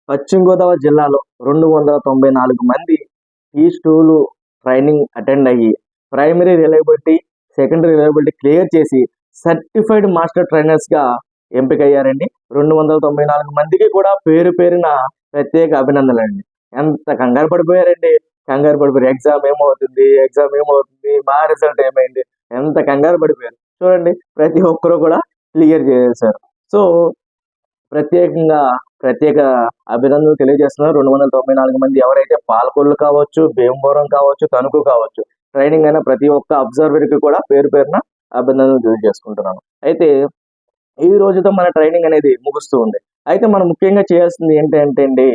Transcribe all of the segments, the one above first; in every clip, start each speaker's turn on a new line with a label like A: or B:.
A: పశ్చిమ గోదావరి జిల్లాలో 294 మంది టీ2లు ట్రైనింగ్ అటెండ్ అయ్యి primary reliability, secondary reliability clear చేసి సర్టిఫైడ్ మాస్టర్ ట్రైనర్స్గా ఎంపికయ్యారండి. 294 మందికి కూడా పేరు పేరున ప్రత్యేక అభినందనలు అండి. ఎంత కంగారు పడిపోయారండి, కంగారు పడిపోయారు. ఎగ్జామ్ ఏమవుతుంది, మా రిజల్ట్ ఏమైంది, ఎంత కంగారు పడిపోయారు చూడండి. ప్రతి ఒక్కరు కూడా క్లియర్ చేశారు. సో ప్రత్యేక అభినందనలు తెలియజేస్తున్నారు 294 మంది. ఎవరైతే పాలకొల్లు కావచ్చు, భీమవరం కావచ్చు, తణుకు కావచ్చు, ట్రైనింగ్ అయిన ప్రతి ఒక్క అబ్జర్వర్కి కూడా పేరు పేరున అభినందనలు తెలియజేసుకుంటున్నాను. అయితే ఈ రోజుతో మన ట్రైనింగ్ అనేది ముగుస్తూ ఉంది. అయితే మనం ముఖ్యంగా చేయాల్సింది ఏంటంటే అండి,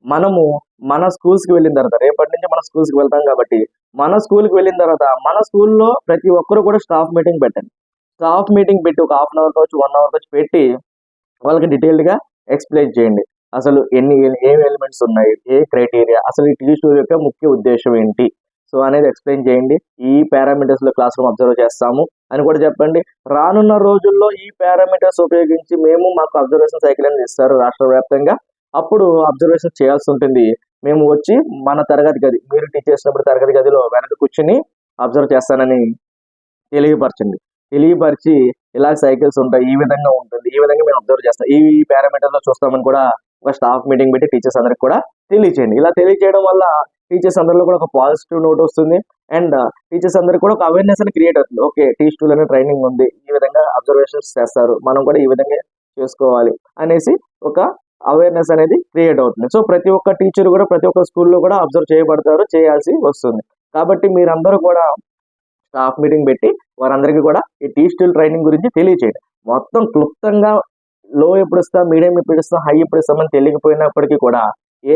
A: మనము మన స్కూల్స్కి వెళ్ళిన తర్వాత, రేపటి నుంచి మన స్కూల్స్కి వెళ్తాం కాబట్టి, మన స్కూల్కి వెళ్ళిన తర్వాత మన స్కూల్లో ప్రతి ఒక్కరు కూడా స్టాఫ్ మీటింగ్ పెట్టండి. స్టాఫ్ మీటింగ్ పెట్టి ఒక హాఫ్ అన్ అవర్ కావచ్చు, 1 అవర్ కావచ్చు పెట్టి వాళ్ళకి డీటెయిల్డ్గా ఎక్స్ప్లెయిన్ చేయండి. అసలు ఏం ఎలిమెంట్స్ ఉన్నాయి, ఏ క్రైటీరియా, అసలు ఈ టీ2 యొక్క ముఖ్య ఉద్దేశం ఏంటి, సో అనేది ఎక్స్ప్లెయిన్ చేయండి. ఈ పారామీటర్స్లో క్లాస్ రూమ్ అబ్జర్వ్ చేస్తాము అని కూడా చెప్పండి. రానున్న రోజుల్లో ఈ పారామీటర్స్ ఉపయోగించి మాకు అబ్జర్వేషన్ సైకిల్ అనేది ఇస్తారు రాష్ట్ర వ్యాప్తంగా. అప్పుడు అబ్జర్వేషన్ చేయాల్సి ఉంటుంది. మేము వచ్చి మన తరగతి గది, మీరు టీచ్ చేసినప్పుడు తరగతి గదిలో వెనక కూర్చుని అబ్జర్వ్ చేస్తానని తెలియపరిచి ఇలా సైకిల్స్ ఉంటాయి, ఈ విధంగా ఉంటుంది, ఈ విధంగా మేము అబ్జర్వ్ చేస్తాం, ఈ పారామీటర్లో చూస్తామని కూడా ఒక స్టాఫ్ మీటింగ్ పెట్టి టీచర్స్ అందరికి కూడా తెలియచేయండి. ఇలా తెలియచేయడం వల్ల టీచర్స్ అందరిలో కూడా ఒక పాజిటివ్ నోట్ వస్తుంది. అండ్ టీచర్స్ అందరికి కూడా ఒక అవేర్నెస్ అని క్రియేట్ అవుతుంది. ఓకే, టీ2 అనే ట్రైనింగ్ ఉంది, ఈ విధంగా అబ్జర్వేషన్స్ చేస్తారు, మనం కూడా ఈ విధంగా చేసుకోవాలి అనేసి ఒక అవేర్నెస్ అనేది క్రియేట్ అవుతుంది. సో ప్రతి ఒక్క టీచర్ కూడా ప్రతి ఒక్క స్కూల్లో కూడా అబ్జర్వ్ చేయబడతారు, చేయాల్సి వస్తుంది. కాబట్టి మీరందరూ కూడా స్టాఫ్ మీటింగ్ పెట్టి వారందరికీ కూడా ఈ టీ2 ట్రైనింగ్ గురించి తెలియచేయండి. మొత్తం క్లుప్తంగా లో ఎప్పుడు ఇస్తాం, మీడియం ఎప్పుడు ఇస్తాం, హై ఎప్పుడు ఇస్తామని తెలియకపోయినప్పటికీ కూడా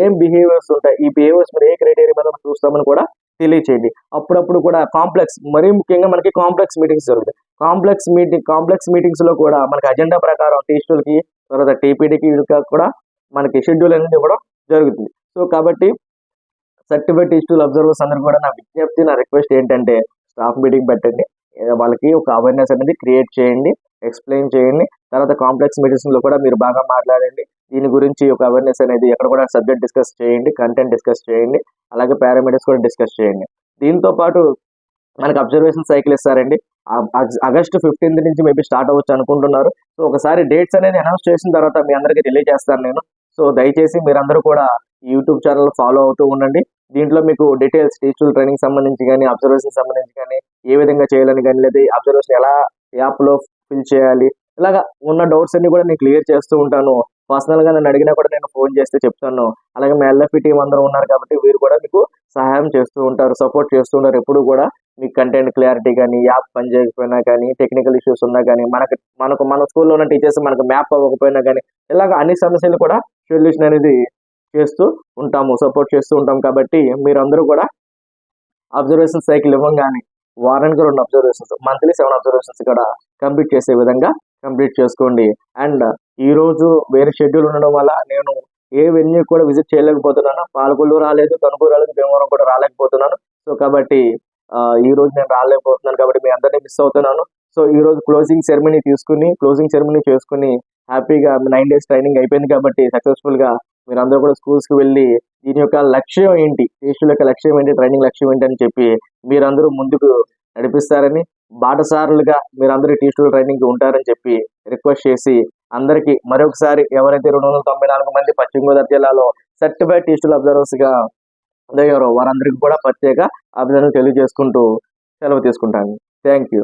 A: ఏం బిహేవియర్స్ ఉంటాయి, ఈ బిహేవియర్స్ మీరు ఏ క్రైటీరియా మీద చూస్తామని కూడా తెలియచేయండి. అప్పుడప్పుడు కూడా కాంప్లెక్స్, మరీ ముఖ్యంగా మనకి కాంప్లెక్స్ మీటింగ్స్ జరుగుతాయి. కాంప్లెక్స్ మీటింగ్స్ లో కూడా మనకి అజెండా ప్రకారం టీ2కి తర్వాత టీపీడీకి కూడా మనకి షెడ్యూల్ అనేది ఇవ్వడం జరుగుతుంది. సో కాబట్టి సర్టిఫైడ్ టీ2 అబ్జర్వర్స్ అందరికీ కూడా నా విజ్ఞప్తి, నా రిక్వెస్ట్ ఏంటంటే స్టాఫ్ మీటింగ్ పెట్టండి, వాళ్ళకి ఒక అవేర్నెస్ అనేది క్రియేట్ చేయండి, ఎక్స్ప్లెయిన్ చేయండి. తర్వాత కాంప్లెక్స్ మీటింగ్స్లో కూడా మీరు బాగా మాట్లాడండి. దీని గురించి ఒక అవేర్నెస్ అనేది ఎక్కడ కూడా సబ్జెక్ట్ డిస్కస్ చేయండి, కంటెంట్ డిస్కస్ చేయండి, అలాగే పారామీటర్స్ కూడా డిస్కస్ చేయండి. దీంతో పాటు మనకి అబ్జర్వేషన్ సైకిల్ ఇస్తారండి. ఆగస్టు 15 నుంచి మేబీ స్టార్ట్ అవ్వచ్చు అనుకుంటున్నారు. సో ఒకసారి డేట్స్ అనేది అనౌన్స్ చేసిన తర్వాత మీ అందరికీ తెలియజేస్తాను నేను. సో దయచేసి మీరందరూ కూడా యూట్యూబ్ ఛానల్ ఫాలో అవుతూ ఉండండి. దీంట్లో మీకు డీటెయిల్స్ టీ2 ట్రైనింగ్ సంబంధించి కానీ, అబ్జర్వేషన్ సంబంధించి కానీ, ఏ విధంగా చేయాలని కానీ, లేదా అబ్జర్వేషన్ ఎలా యాప్లో ఫిల్ చేయాలి, ఇలాగా ఉన్న డౌట్స్ అన్ని కూడా నేను క్లియర్ చేస్తూ ఉంటాను. పర్సనల్గా నన్ను అడిగినా కూడా నేను ఫోన్ చేస్తే చెప్తాను. అలాగే మా ఎల్ఎఫ్ఈ టీం అందరూ ఉన్నారు కాబట్టి వీరు కూడా మీకు సహాయం చేస్తూ ఉంటారు, సపోర్ట్ చేస్తూ ఉంటారు. ఎప్పుడు కూడా మీ కంటెంట్ క్లారిటీ కానీ, యాప్ పనిచేయకపోయినా కానీ, టెక్నికల్ ఇష్యూస్ ఉన్నా కానీ, మన స్కూల్లో ఉన్న టీచర్స్ మనకు మ్యాప్ అవ్వకపోయినా కానీ, ఇలాగ అన్ని సమస్యలు కూడా సొల్యూషన్ అనేది చేస్తూ ఉంటాము, సపోర్ట్ చేస్తూ ఉంటాం. కాబట్టి మీరందరూ కూడా అబ్జర్వేషన్ సైకిల్ ఇవ్వగానే వారానికి 2 అబ్జర్వేషన్స్, మంత్లీ 7 అబ్జర్వేషన్స్ కూడా కంప్లీట్ చేసే విధంగా కంప్లీట్ చేసుకోండి. అండ్ ఈరోజు వేరే షెడ్యూల్ ఉండడం వల్ల నేను ఏ వెన్యూ కూడా విజిట్ చేయలేకపోతున్నాను. పాలకొల్లు రాలేదు, తణుకు రాలేదు, భీమవరం కూడా రాలేకపోతున్నాను. సో కాబట్టి ఈ రోజు నేను రాలేకపోతున్నాను కాబట్టి మీ అందరినీ మిస్ అవుతున్నాను. సో ఈ రోజు క్లోజింగ్ సెరమనీ చేసుకుని హ్యాపీగా 9 days ట్రైనింగ్ అయిపోయింది కాబట్టి సక్సెస్ఫుల్గా మీరందరూ కూడా స్కూల్స్కి వెళ్ళి దీని యొక్క లక్ష్యం ఏంటి, టీ2 యొక్క లక్ష్యం ఏంటి, ట్రైనింగ్ లక్ష్యం ఏంటి అని చెప్పి మీరందరూ ముందుకు నడిపిస్తారని, బాటసారులుగా మీరందరూ టీ2 ట్రైనింగ్కి ఉంటారని చెప్పి రిక్వెస్ట్ చేసి అందరికీ మరొకసారి ఎవరైతే 294 మంది పశ్చిమ గోదావరి జిల్లాలో సర్టిఫైడ్ టీ2 అబ్జర్వర్స్గా అయ్యారో వారందరికీ కూడా ప్రత్యేక అభినందనలు తెలియజేసుకుంటూ సెలవు తీసుకుంటాను. Thank you.